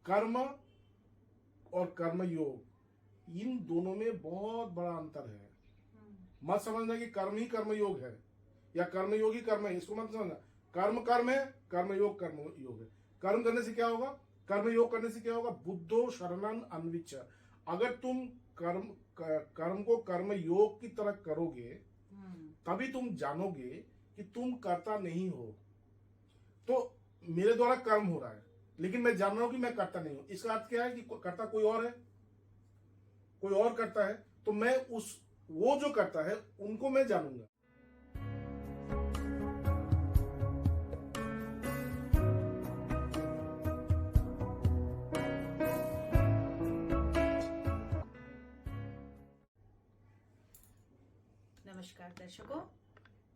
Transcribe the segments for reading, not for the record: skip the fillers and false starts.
कर्म और कर्म योग, इन दोनों में बहुत बड़ा अंतर है। मत समझना कि कर्म ही कर्म योग है या कर्म योग ही कर्म है, इसको मत समझना। कर्म कर्म है, कर्म योग है। कर्म करने से क्या होगा, कर्म योग करने से क्या होगा, बुद्धो शरणन अन्विच्छ। अगर तुम कर्म को कर्म योग की तरह करोगे तभी तुम जानोगे कि तुम कर्ता नहीं हो। तो मेरे द्वारा कर्म हो रहा है लेकिन मैं जान रहा हूं कि मैं कर्ता नहीं हूं। इसका अर्थ क्या है कि कर्ता कोई और है, कोई और करता है, तो मैं वो जो करता है उनको मैं जानूंगा। नमस्कार दर्शकों,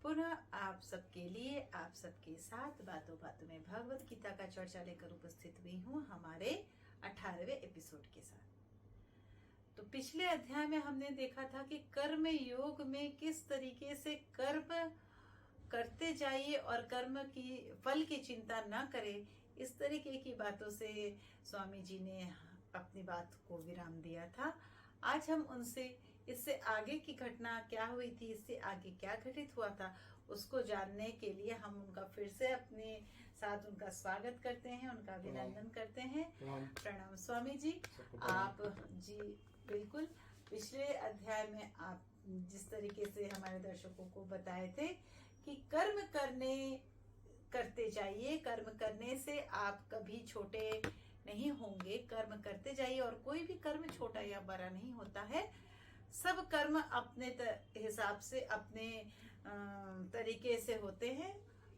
पुनः आप सबके लिए, आप सबके साथ बातों बातों में भगवत गीता का चर्चा लेकर उपस्थित हुई हूँ हमारे 18वें एपिसोड के साथ। तो पिछले अध्याय में हमने देखा था कि कर्म योग में किस तरीके से कर्म करते जाइए और कर्म की फल की चिंता न करें, इस तरीके की बातों से स्वामी जी ने अपनी बात को विराम दिया था। आज हम उनसे इससे आगे की घटना क्या हुई थी, इससे आगे क्या घटित हुआ था, उसको जानने के लिए हम उनका फिर से अपने साथ उनका स्वागत करते हैं, उनका अभिनंदन करते हैं। प्रणाम स्वामी जी। आप जी बिल्कुल, पिछले अध्याय में आप जिस तरीके से हमारे दर्शकों को बताए थे कि कर्म करते जाइए, कर्म करने से आप कभी छोटे नहीं होंगे, कर्म करते जाइए और कोई भी कर्म छोटा या बड़ा नहीं होता है। सब कर्म अपने हिसाब से, अपने तरीके से होते हैं।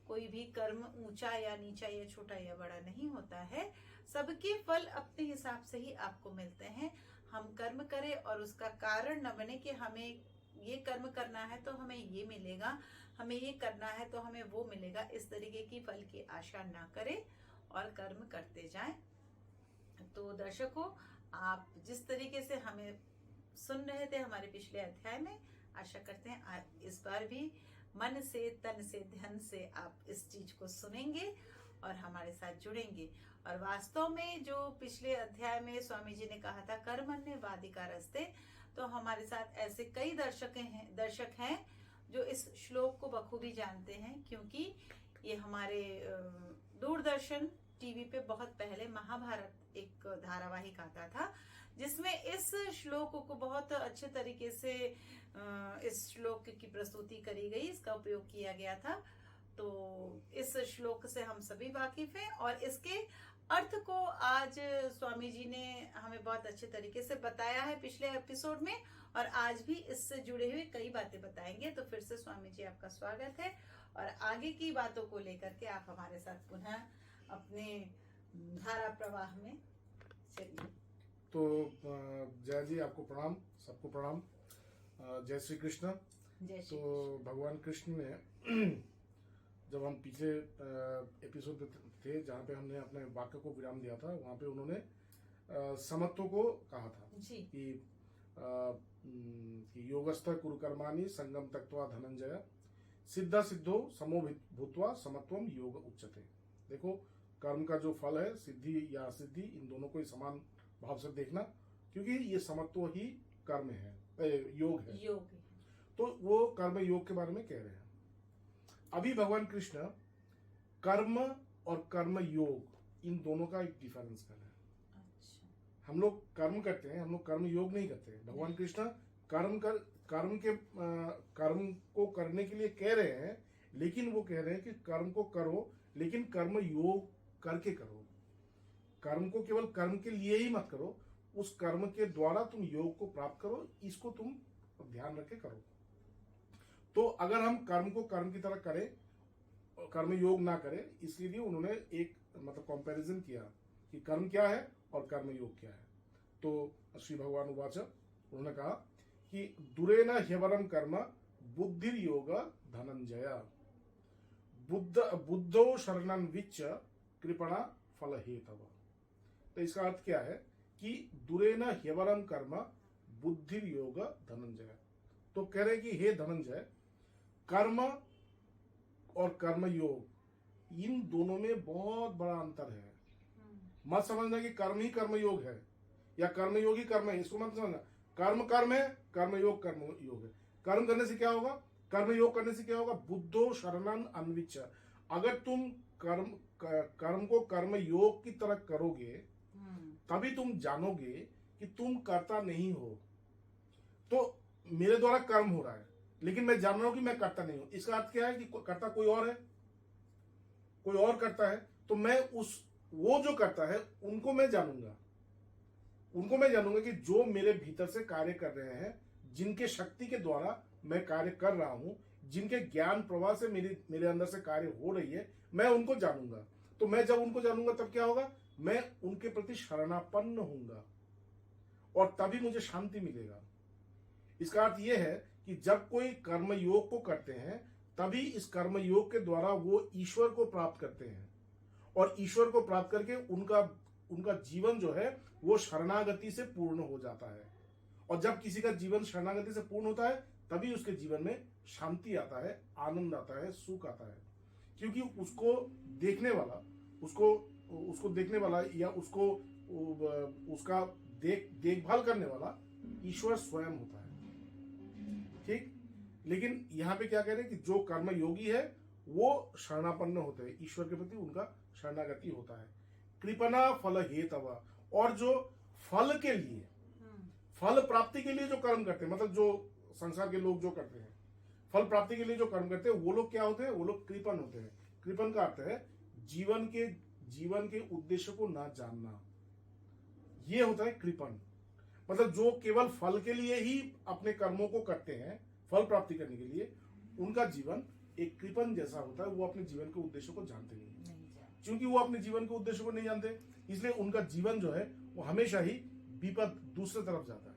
कोई भी कर्म ऊंचा या नीचा या छोटा या बड़ा नहीं होता है। सबके फल अपने हिसाब से ही आपको मिलते हैं। हम कर्म करें और उसका कारण न बने कि हमें ये कर्म करना है तो हमें ये मिलेगा, हमें ये करना है तो हमें वो मिलेगा, इस तरीके की फल की आशा ना करें और कर्म करते जाएं। तो दर्शकों, आप जिस तरीके से हमें सुन रहे थे हमारे पिछले अध्याय में, आशा करते हैं आप इस बार भी मन से, तन से, धन से आप इस चीज को सुनेंगे और हमारे साथ जुड़ेंगे। और वास्तव में जो पिछले अध्याय में स्वामी जी ने कहा था कर्मण्य वादिका रस्ते, तो हमारे साथ ऐसे कई दर्शक हैं जो इस श्लोक को बखूबी जानते हैं, क्योंकि ये हमारे दूरदर्शन टीवी पे बहुत पहले महाभारत एक धारावाहिक आता था जिसमें इस श्लोक को बहुत अच्छे तरीके से इस श्लोक की प्रस्तुति करी गई, इसका उपयोग किया गया था। तो इस श्लोक से हम सभी वाकिफ हैं और इसके अर्थ को आज स्वामी जी ने हमें बहुत अच्छे तरीके से बताया है पिछले एपिसोड में, और आज भी इससे जुड़े हुए कई बातें बताएंगे। तो फिर से स्वामी जी आपका स्वागत है और आगे की बातों को लेकर के आप हमारे साथ पुनः अपने धारा प्रवाह में चलिए। तो जय जी, आपको प्रणाम, सबको प्रणाम। जय श्री कृष्ण। तो भगवान कृष्ण ने जब हम पिछले एपिसोड में थे जहाँ पे हमने अपने वाक्य को विराम दिया था, वहाँ पे उन्होंने समत्व को कहा था कि योगस्थ कुरु कर्माणि संगम तक्त्वा धनंजय सिद्धा सिद्धो समो भूत्वा समत्वम योग उच्यते। देखो, कर्म का जो फल है, सिद्धि या असिद्धि, इन दोनों को समान भाव से देखना, क्योंकि ये समत्व ही कर्म है, योग है। तो वो कर्म योग के बारे में कह रहे हैं। अभी भगवान कृष्ण कर्म और कर्म योग इन दोनों का एक डिफरेंस कर रहे हैं। अच्छा। हम लोग कर्म करते हैं, हम लोग कर्म योग नहीं करते हैं। भगवान कृष्ण कर्म को करने के लिए कह रहे हैं, लेकिन वो कह रहे हैं कि कर्म को करो, लेकिन कर्म योग करके करो। कर्म को केवल कर्म के लिए ही मत करो, उस कर्म के द्वारा तुम योग को प्राप्त करो, इसको तुम ध्यान रख के करो। तो अगर हम कर्म को कर्म की तरह करें और कर्म योग ना करें, इसलिए उन्होंने एक कंपैरिजन किया कि कर्म क्या है और कर्म योग क्या है। तो श्री भगवान उवाच, उन्होंने कहा कि दुरेन ह्यवरम कर्म बुद्धि योग धनंजय बुद्धो शरणन विच्च कृपणा फल हेतव। तो इसका अर्थ क्या है कि दुरेन ह्यवरम कर्म बुद्धि योग धनंजय। तो कह रहे कि हे धनंजय, कर्म और कर्म योग इन दोनों में बहुत बड़ा अंतर है। मत समझना कि कर्म ही कर्म योग है या कर्म योग ही कर्म है, इसको मत समझना। कर्म कर्म है, कर्म योग है। कर्म करने से क्या होगा? कर्म योग करने से क्या होगा? बुद्धो शरणन अन्विच्छ। अगर तुम कर्म को कर्म योग की तरह करोगे तभी तुम जानोगे कि तुम करता नहीं हो। तो मेरे द्वारा कर्म हो रहा है लेकिन मैं जान रहा हूं कि मैं करता नहीं हूं। इसका अर्थ क्या है कि करता कोई और है, कोई और करता है। तो मैं वो जो करता है उनको मैं जानूंगा कि जो मेरे भीतर से कार्य कर रहे हैं, जिनके शक्ति के द्वारा मैं कार्य कर रहा हूं, जिनके ज्ञान प्रवाह से मेरे अंदर से कार्य हो रही है, मैं उनको जानूंगा। तो मैं जब उनको जानूंगा तब क्या होगा? मैं उनके प्रति शरणापन्न होऊंगा और तभी मुझे शांति मिलेगा। इसका अर्थ यह है कि जब कोई कर्म योग को करते हैं तभी इस कर्म योग के द्वारा वो ईश्वर को प्राप्त करते हैं और ईश्वर को प्राप्त करके उनका जीवन जो है वो शरणागति से पूर्ण हो जाता है। और जब किसी का जीवन शरणागति से पूर्ण होता है तभी उसके जीवन में शांति आता है, आनंद आता है, सुख आता है। क्योंकि उसको देखने वाला या उसका देखभाल करने वाला ईश्वर स्वयं होता है। ठीक। लेकिन यहाँ पे क्या कह रहे हैं कि जो कर्म योगी है वो शरणापन्न होते हैं, ईश्वर के प्रति उनका शरणागति होता है। कृपणा फल हेतव, और जो फल के लिए, फल प्राप्ति के लिए जो कर्म करते हैं, मतलब जो संसार के लोग जो करते हैं फल प्राप्ति के लिए जो कर्म करते हैं, वो लोग क्या होते हैं? वो लोग कृपण होते हैं। कृपण का अर्थ है जीवन के उद्देश्य को ना जानना, ये होता है कृपण। मतलब जो केवल फल के लिए ही अपने कर्मों को करते हैं, फल प्राप्ति करने के लिए, उनका जीवन एक कृपण जैसा होता है। वो अपने जीवन के उद्देश्य को जानते नहीं। क्योंकि वो अपने जीवन के उद्देश्य को नहीं जानते, इसलिए उनका जीवन जो है वो हमेशा ही विपद दूसरे तरफ जाता है।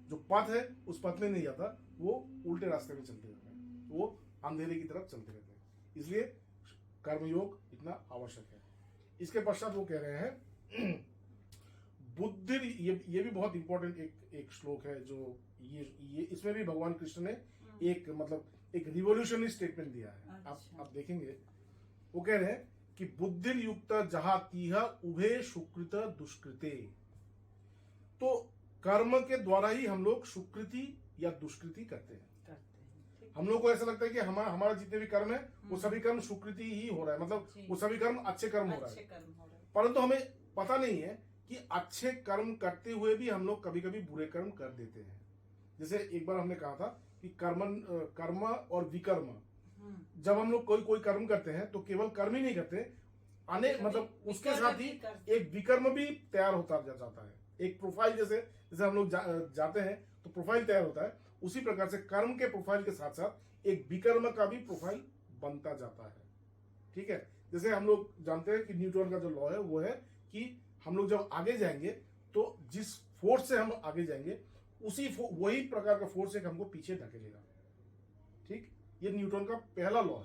जो पथ है उस पथ में नहीं जाता, वो उल्टे रास्ते में चलते रहते हैं, वो अंधेरे की तरफ चलते रहते हैं। इसलिए कर्मयोग इतना आवश्यक है। इसके पश्चात वो कह रहे हैं बुद्धि, ये भी बहुत इंपॉर्टेंट एक श्लोक है जो ये इसमें भी भगवान कृष्ण ने एक रिवोल्यूशनरी स्टेटमेंट दिया है। आप देखेंगे वो कह रहे हैं कि बुद्धि युक्त जहा तीह उभे सुकृत दुष्कृते। तो कर्म के द्वारा ही हम लोग सुकृति या दुष्कृति करते हैं। हम लोग को ऐसा लगता है कि हमारा जितने भी कर्म है वो सभी कर्म सुकृति ही हो रहा है, मतलब वो सभी कर्म अच्छे कर्म हो रहा है। परंतु हमें पता नहीं है कि अच्छे कर्म करते हुए भी हम लोग कभी कभी बुरे कर्म कर देते हैं। जैसे एक बार हमने कहा था कि कर्म और विकर्म, जब हम लोग कोई कर्म करते हैं तो केवल कर्म ही नहीं करते, मतलब उसके साथ ही एक विकर्म भी तैयार होता जाता है। एक प्रोफाइल जैसे हम लोग जाते हैं तो प्रोफाइल तैयार होता है, उसी प्रकार से कर्म के प्रोफाइल के साथ साथ एक विकर्म का भी प्रोफाइल बनता जाता है। ठीक है। जैसे हम लोग जानते हैं कि न्यूटन का जो लॉ है वो है कि हम लोग जब आगे जाएंगे तो जिस फोर्स से हम आगे जाएंगे वही प्रकार का फोर्स एक हमको पीछे धकेलेगा। ठीक। ये न्यूटन का पहला लॉ है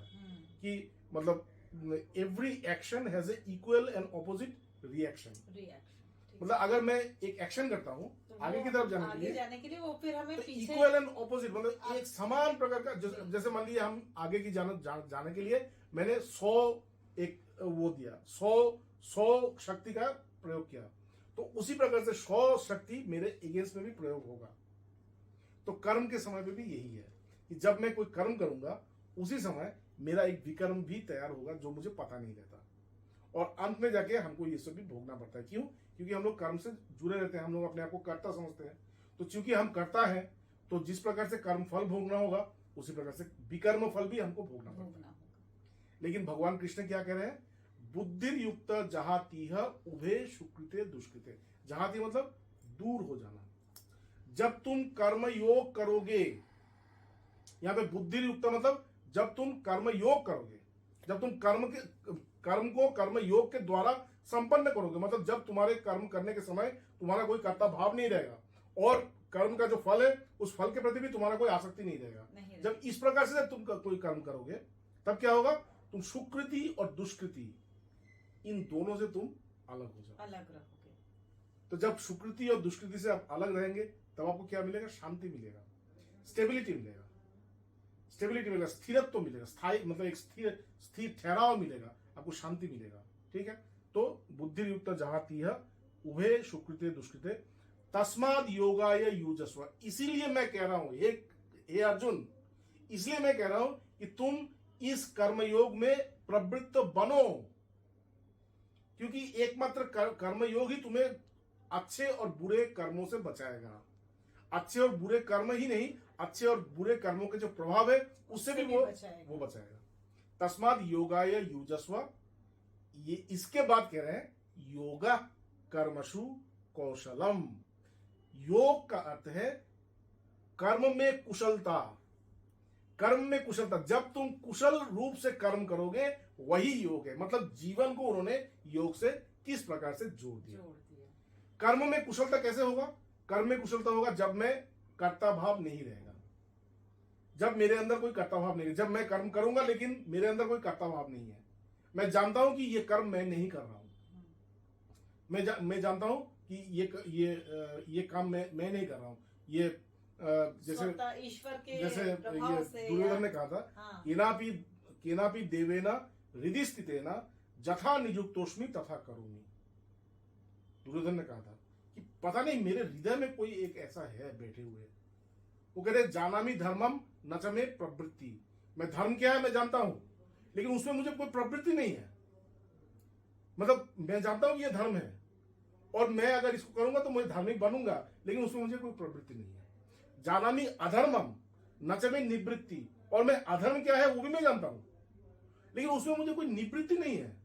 कि मतलब every action has a equal and opposite reaction. मतलब अगर मैं एक एक्शन करता हूँ तो आगे की तरफ जाने के लिए वो फिर हमें तो पीछे इक्वल एंड ऑपोजिट, मतलब एक समान प्रकार का, जैसे मान लीजिए हम आगे की जाने के लिए मैंने 100 शक्ति का प्रयोग किया, तो उसी प्रकार से 100 शक्ति मेरे अगेंस्ट में भी प्रयोग होगा। तो कर्म के समय पे भी यही है कि जब मैं कोई कर्म करूंगा उसी समय मेरा एक विकर्म भी तैयार होगा जो मुझे पता नहीं रहता, और अंत में जाके हमको ये सब भी भोगना पड़ता है। क्यों? क्योंकि हम लोग कर्म से जुड़े रहते हैं, हम लोग अपने आप को कर्ता समझते हैं। तो चूंकि हम कर्ता हैं तो जिस प्रकार से कर्म फल भोगना होगा उसी प्रकार से विकर्म फल भी हमको भोगना पड़ता है। लेकिन भगवान कृष्ण क्या कह रहे हैं? बुद्धि युक्त जहातीह उभे सुकृते दुष्कृते। जहाती मतलब दूर हो जाना। जब तुम कर्म योग करोगे, यहां पे बुद्धि युक्त मतलब जब तुम कर्म योग करोगे, जब तुम कर्म को कर्म योग के द्वारा संपन्न करोगे, मतलब जब तुम्हारे कर्म करने के समय तुम्हारा कोई कर्ता भाव नहीं रहेगा और कर्म का जो फल है उस फल के प्रति भी तुम्हारा कोई आसक्ति नहीं रहेगा। जब इस प्रकार से जब तुम कोई कर्म करोगे तब क्या होगा? तुम सुकृति और दुष्कृति इन दोनों से तुम अलग हो जाओगे, अलग रहोगे। तो जब सुकृति और दुष्कृति से आप अलग रहेंगे तब आपको क्या मिलेगा? शांति मिलेगा, स्टेबिलिटी मिलेगा, स्थिरत्व मिलेगा, स्थायी मतलब एक स्थिर ठहराव मिलेगा, आपको शांति मिलेगा। ठीक है। तो बुद्धियुक्त जहाती है उभे सुकृते दुष्कृते तस्माद योगाय युजस्व। इसीलिए मैं कह रहा हूं हे अर्जुन, इसलिए मैं कह रहा हूं कि तुम इस कर्मयोग में प्रवृत्त बनो, क्योंकि एकमात्र कर्मयोग ही तुम्हें अच्छे और बुरे कर्मों से बचाएगा। अच्छे और बुरे कर्म ही नहीं, अच्छे और बुरे कर्मों के जो प्रभाव है उससे भी वो बचाएगा। तस्माद योगाय युजस्व। ये इसके बाद कह रहे हैं योगा कर्मसु कौशलम। योग का अर्थ है कर्म में कुशलता। कर्म में कुशलता, जब तुम कुशल रूप से कर्म करोगे वही योग है। मतलब जीवन को उन्होंने योग से किस प्रकार से जोड़ दिया। कर्म में कुशलता कैसे होगा? कर्म में कुशलता होगा जब मैं कर्ता भाव नहीं रहेगा, जब मेरे अंदर कोई कर्ता भाव नहीं, जब मैं कर्म करूंगा लेकिन मेरे अंदर कोई कर्ता भाव नहीं है। मैं जानता हूं कि ये कर्म मैं नहीं कर रहा हूं, मैं जानता हूं कि ये काम मैं नहीं कर रहा हूं। ये जैसे ईश्वर के जैसे ये दुर्योधन ने कहा था, हाँ। केनापि देवेना हृदय स्थितेना जथा निजुक्तोष्मि तथा करोमि। दुर्योधन ने कहा था कि पता नहीं मेरे हृदय में कोई एक ऐसा है बैठे हुए। वो कह रहे जानामि धर्मम न च मे प्रवृत्ति। मैं धर्म क्या है मैं जानता हूं, लेकिन उसमें मुझे कोई प्रवृत्ति नहीं है। मतलब मैं जानता हूं कि ये धर्म है और मैं अगर इसको करूंगा तो मैं धार्मिक बनूंगा, लेकिन उसमें मुझे कोई प्रवृत्ति नहीं है। जानामि अधर्मम न च मे निवृत्ति। और मैं अधर्म क्या है वो भी मैं जानता हूं, लेकिन उसमें मुझे कोई निवृत्ति नहीं है।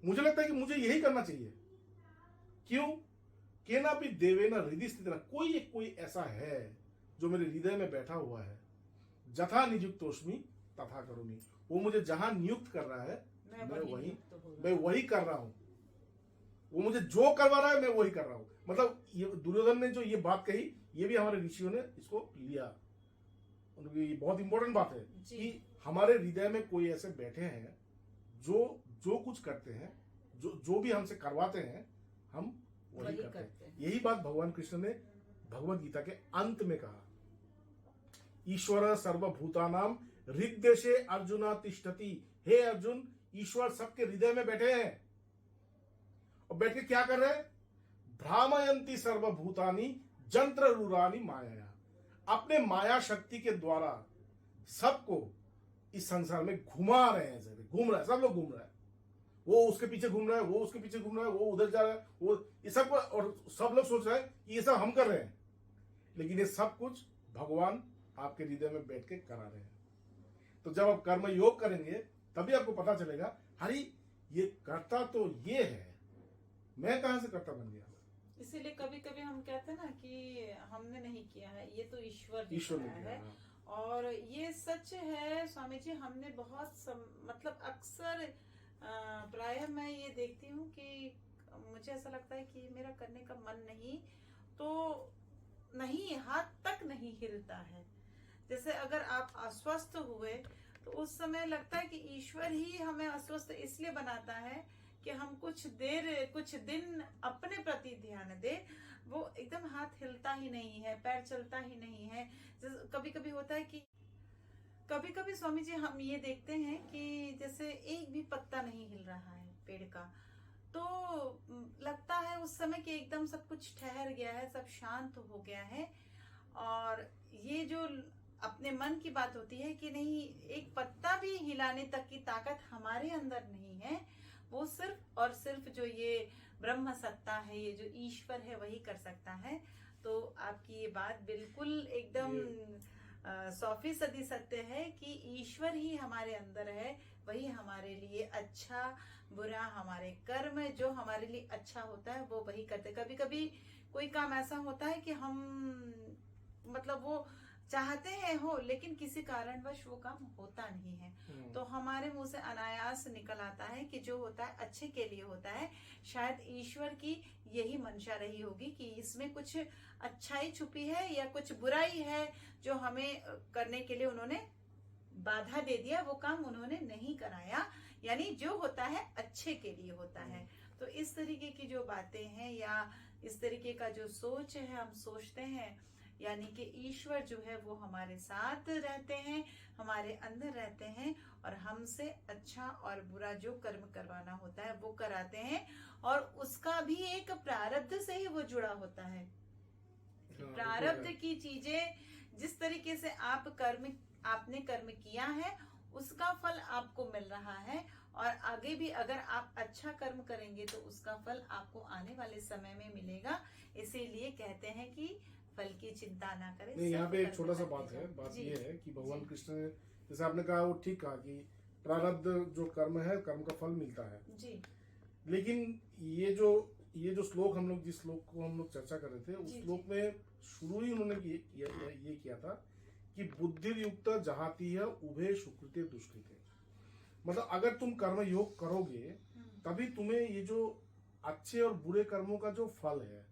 मुझे लगता है कि मुझे यही करना चाहिए। क्यों? केना भी देवे ना हृदय स्थित, कोई ऐसा है जो मेरे हृदय में बैठा हुआ है। जथा नियुक्तोष्मि तथा करोमि। वो मुझे जहां नियुक्त कर रहा है मैं वही कर रहा हूं। वो मुझे जो करवा रहा है मैं वही कर रहा हूं। मतलब ये दुर्योधन ने जो ये बात कही, ये भी हमारे ऋषियों ने इसको लिया। उनकी बहुत इंपॉर्टेंट बात है कि हमारे हृदय में कोई ऐसे बैठे हैं जो कुछ करते हैं, जो भी हमसे करवाते हैं हम वही करते हैं। यही बात भगवान कृष्ण ने भगवद गीता के अंत में कहा, ईश्वर सर्वभूतानाम हृदय अर्जुना तिष्ठति। हे अर्जुन, ईश्वर सबके हृदय में बैठे हैं और बैठ के क्या कर रहे हैं? भ्रामयंती सर्वभूतानि जंत्र रूरानी माया। अपने माया शक्ति के द्वारा सबको इस संसार में घुमा रहे हैं। घूम रहा है, सब लोग घूम रहा है। वो उसके पीछे घूम रहा है, वो उसके पीछे घूम रहा है, वो उधर जा रहा है, वो ये सब, और सब लोग सोच रहे हैं कि ये सब हम कर रहे हैं, लेकिन ये सब कुछ भगवान आपके हृदय में बैठ के करा रहे हैं। तो जब आप कर्म योग करेंगे तभी आपको पता चलेगा, हरी ये करता तो ये है, मैं कहां से करता बन गया। इसीलिए कभी कभी हम कहते हैं ना कि हमने नहीं किया है, ये तो ईश्वर ने किया है। और ये सच है स्वामी जी, हमने बहुत मतलब अक्सर प्रायः मैं ये देखती हूँ कि मुझे ऐसा लगता है कि मेरा करने का मन नहीं, तो नहीं, हाथ तक नहीं हिलता है। जैसे अगर आप अस्वस्थ हुए तो उस समय लगता है कि ईश्वर ही हमें अस्वस्थ इसलिए बनाता है कि हम कुछ दिन अपने प्रति ध्यान दे। वो एकदम हाथ हिलता ही नहीं है, पैर चलता ही नहीं है। कभी कभी होता है कि कभी कभी स्वामी जी हम ये देखते हैं कि जैसे एक भी पत्ता नहीं हिल रहा है पेड़ का, तो लगता है उस समय कि एकदम सब कुछ ठहर गया है, सब शांत हो गया है। और ये जो अपने मन की बात होती है कि नहीं, एक पत्ता भी हिलाने तक की ताकत हमारे अंदर नहीं है, वो सिर्फ और सिर्फ जो ये ब्रह्म सत्ता है, ये जो ईश्वर है, वही कर सकता है। तो आपकी ये बात बिल्कुल एकदम 100% सत्य है कि ईश्वर ही हमारे अंदर है, वही हमारे लिए अच्छा बुरा, हमारे कर्म जो हमारे लिए अच्छा होता है वो वही करते। कभी कभी कोई काम ऐसा होता है कि हम मतलब वो चाहते हैं हो, लेकिन किसी कारणवश वो काम होता नहीं है, तो हमारे मुंह से अनायास निकल आता है कि जो होता है अच्छे के लिए होता है। शायद ईश्वर की यही मंशा रही होगी कि इसमें कुछ अच्छाई छुपी है या कुछ बुराई है जो हमें करने के लिए उन्होंने बाधा दे दिया, वो काम उन्होंने नहीं कराया, यानी जो होता है अच्छे के लिए होता है। तो इस तरीके की जो बातें हैं या इस तरीके का जो सोच है, हम सोचते हैं यानी कि ईश्वर जो है वो हमारे साथ रहते हैं, हमारे अंदर रहते हैं और हमसे अच्छा और बुरा जो कर्म करवाना होता है वो कराते हैं, और उसका भी एक प्रारब्ध से ही वो जुड़ा होता है। प्रारब्ध की चीजें, जिस तरीके से आपने कर्म किया है उसका फल आपको मिल रहा है, और आगे भी अगर आप अच्छा कर्म करेंगे तो उसका फल आपको आने वाले समय में मिलेगा। इसीलिए कहते हैं कि फल की चिंता ना करें। नहीं, यहाँ पे एक छोटा सा बात जी, ये है कि भगवान कृष्ण ने, जैसे आपने कहा वो ठीक कहा कि प्रारब्ध जो कर्म है, कर्म का फल मिलता है जी, लेकिन ये जो श्लोक हम लोग, जिस श्लोक को हम लोग चर्चा कर रहे थे, उस श्लोक में शुरू ही उन्होंने ये किया था कि बुद्धि युक्त जहाती है उभे सुकृते दुष्कृते। मतलब अगर तुम कर्म योग करोगे तभी तुम्हें ये जो अच्छे और बुरे कर्मों का जो फल है,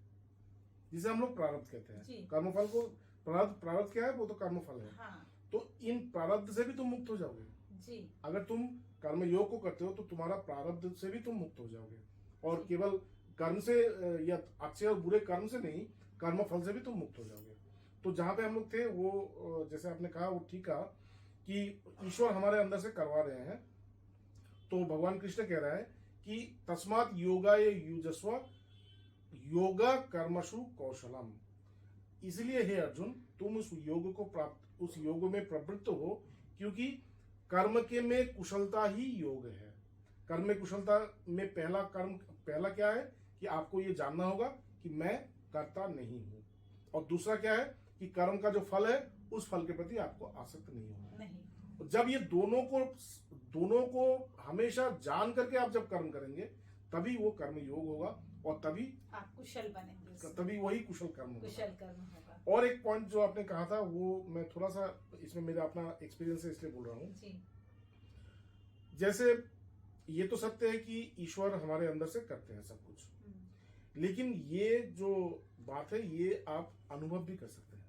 जिसे हम लोग प्रारब्ध कहते हैं, कर्म फल को प्रारब्ध क्या है, वो तो कर्म फल है। हाँ। तो इन प्रारब्ध से भी तुम मुक्त हो जाओगे जी। अगर तुम कर्म योग को करते हो, तो तुम्हारा प्रारब्ध से भी तुम मुक्त हो जाओगे, और केवल कर्म से या अच्छे और बुरे कर्म से नहीं, कर्म फल से भी तुम मुक्त हो जाओगे। तो जहां पे हम लोग थे वो, जैसे आपने कहा वो ठीक कहा कि ईश्वर हमारे अंदर से करवा रहे हैं। तो भगवान कृष्ण कह रहा है कि तस्मात् योगाय युजस्व योगा कर्मसु कौशलम। इसलिए हे अर्जुन, तुम उस योग में प्रवृत्त हो, क्योंकि कर्म के में कुशलता ही योग है। कर्म में कुशलता में पहला क्या है कि आपको ये जानना होगा कि मैं करता नहीं हूं, और दूसरा क्या है कि कर्म का जो फल है उस फल के प्रति आपको आसक्त नहीं होना है। जब ये दोनों को हमेशा जान करके आप जब कर्म करेंगे, तभी वो कर्म योग होगा, और तभी आप कुशल बनेंगे, तभी वही कुशल कर्म होगा। और एक पॉइंट जो आपने कहा था, वो मैं थोड़ा सा इसमें मेरा अपना एक्सपीरियंस है इसलिए बोल रहा हूँ। जैसे ये तो सत्य है कि ईश्वर हमारे अंदर से करते हैं सब कुछ, लेकिन ये जो बात है ये आप अनुभव भी कर सकते हैं।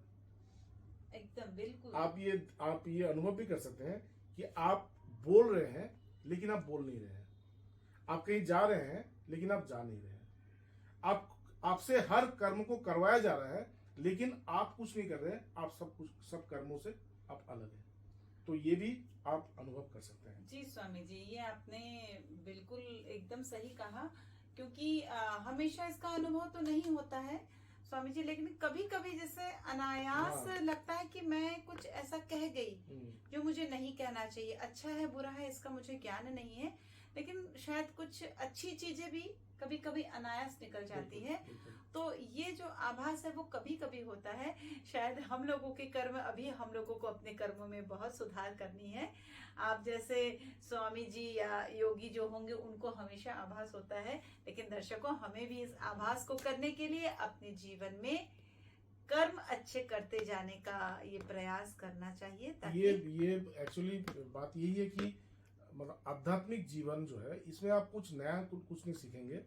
एकदम बिल्कुल। आप ये अनुभव भी कर सकते हैं कि आप बोल रहे हैं लेकिन आप बोल नहीं रहे हैं, आप कहीं जा रहे हैं लेकिन आप जा नहीं रहे हैं, आपसे हर कर्म को करवाया जा रहा है लेकिन आप कुछ नहीं कर रहे हैं, आप सब कर्मों से आप अलग हैं। तो ये भी आप अनुभव कर सकते हैं। जी स्वामी जी, ये आपने बिल्कुल एकदम सही कहा, क्योंकि हमेशा इसका अनुभव तो नहीं होता है स्वामी जी, लेकिन कभी कभी जैसे अनायास लगता है कि मैं कुछ ऐसा कह गई जो मुझे नहीं कहना चाहिए। अच्छा है बुरा है इसका मुझे ज्ञान नहीं है, लेकिन शायद कुछ अच्छी चीजें भी कभी कभी अनायास निकल जाती है। तो ये जो आभास है वो कभी कभी होता है। शायद हम लोगों के कर्म, अभी हम लोगों को अपने कर्मों में बहुत सुधार करनी है। आप जैसे स्वामी जी या योगी जो होंगे उनको हमेशा आभास होता है, लेकिन दर्शकों हमें भी इस आभास को करने के लिए अपने जीवन में कर्म अच्छे करते जाने का ये प्रयास करना चाहिए, ताकि ये एक्चुअली बात यही है कि मतलब आध्यात्मिक जीवन जो है, इसमें आप कुछ नया कुछ नहीं सीखेंगे।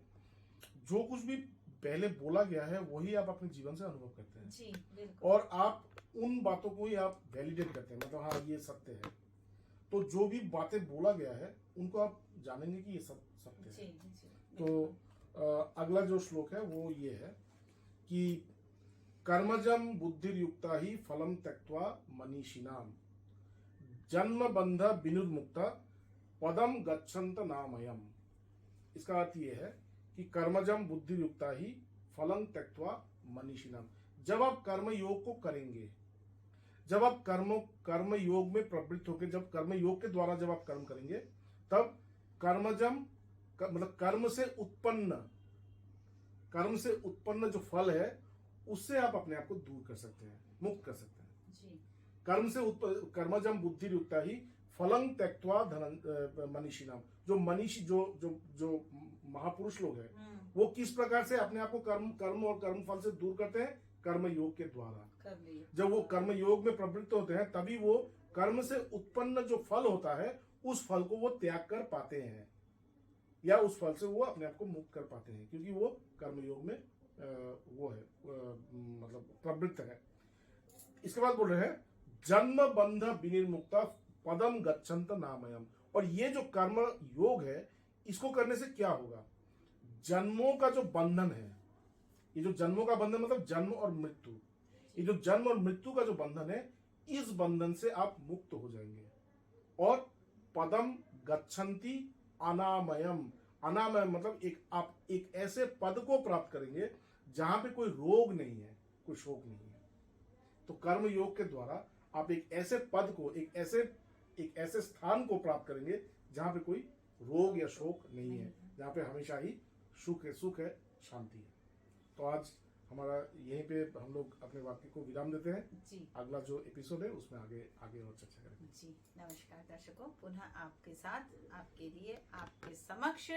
जो कुछ भी पहले बोला गया है वही आप अपने जीवन से अनुभव करते हैं। जी, बिल्कुल। और आप उन बातों को ही आप वैलिडेट करते हैं, मतलब हाँ ये सत्य है। तो जो भी बातें बोला गया है उनको आप जानेंगे कि ये सत्य है। जी, तो अगला जो श्लोक है वो ये है कि कर्मजम बुद्धिर्युक्ता ही फलम त्यक्त्वा मनीषिणाम जन्म बंध विनुर्मुक्ता पदम गच्छन्त नामयम। इसका अर्थ ये है कि कर्मजम बुद्धिर्युक्ता ही फलम त्यक्त्वा मनीषिणाम। जब आप कर्म योग को करेंगे, जब आप कर्म योग में प्रवृत्त होकर, जब कर्म योग के द्वारा जब आप कर्म करेंगे, तब कर्मजम मतलब कर्म से उत्पन्न जो फल है उससे आप अपने आप को दूर कर सकते हैं, मुक्त कर सकते हैं। जी। कर्मजम बुद्धिर्युक्ता ही फलम त्यक्त्वा मनीषिणाम। जो मनीषी जो महापुरुष लोग हैं, वो किस प्रकार से अपने आप को कर्म और कर्म फल से दूर करते हैं? कर्म योग के द्वारा। जब वो कर्म योग में प्रवृत्त होते हैं, तभी वो कर्म से उत्पन्न जो फल होता है उस फल को वो त्याग कर पाते हैं, या उस फल से वो अपने आप को मुक्त कर पाते हैं, क्योंकि वो कर्म योग में वो है मतलब प्रवृत्त है। इसके बाद बोल रहे हैं जन्म बंध विनिर्मुक्ता पदम गच्छन्त नामयम। और ये जो कर्म योग है, इसको करने से क्या होगा? जन्मों का जो बंधन है, ये जो जन्मों का बंधन मतलब जन्म और मृत्यु, ये जो जन्म और मृत्यु का जो बंधन है, इस बंधन से आप मुक्त हो जाएंगे। और पदम गच्छन्ति अनामयम, अनामय मतलब आप एक ऐसे पद को प्राप्त करेंगे जहां पे कोई रोग नहीं है, कोई शोक नहीं है। तो कर्म योग के द्वारा आप एक ऐसे पद को, एक ऐसे स्थान को प्राप्त करेंगे जहां पे कोई रोग या शोक नहीं है, जहां पे हमेशा ही सुख है, शांति है। तो आज हमारा यहीं पे हम लोग अपने वाक्य को विराम देते हैं जी। अगला जो एपिसोड है उसमें आगे और चर्चा करेंगे। जी नमस्कार दर्शकों, पुनः आपके साथ, आपके लिए, आपके समक्ष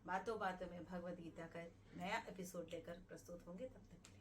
बातों बातों में भगवद गीता का नया एपिसोड लेकर प्रस्तुत होंगे। तब तक